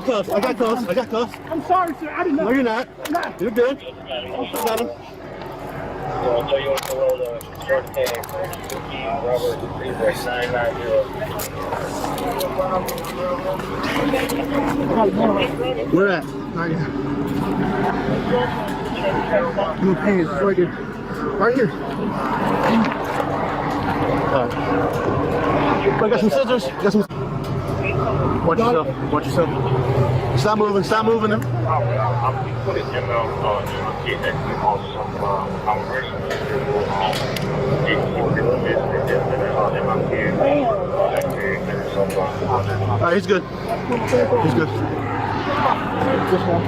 got cuffs. I got cuffs. I got cuffs. I'm sorry, sir. I didn't know. No, you're not. You're good. I got him. I'll tell you what the roll of short tag, Robert, 3.990. Where at? Right here. No pain. It's right here. Right here. I got some scissors. Got some. Watch yourself. Watch yourself. Stop moving. Stop moving them. I'm putting him on kid that he on some conversation. Alright, he's good. He's good. This one.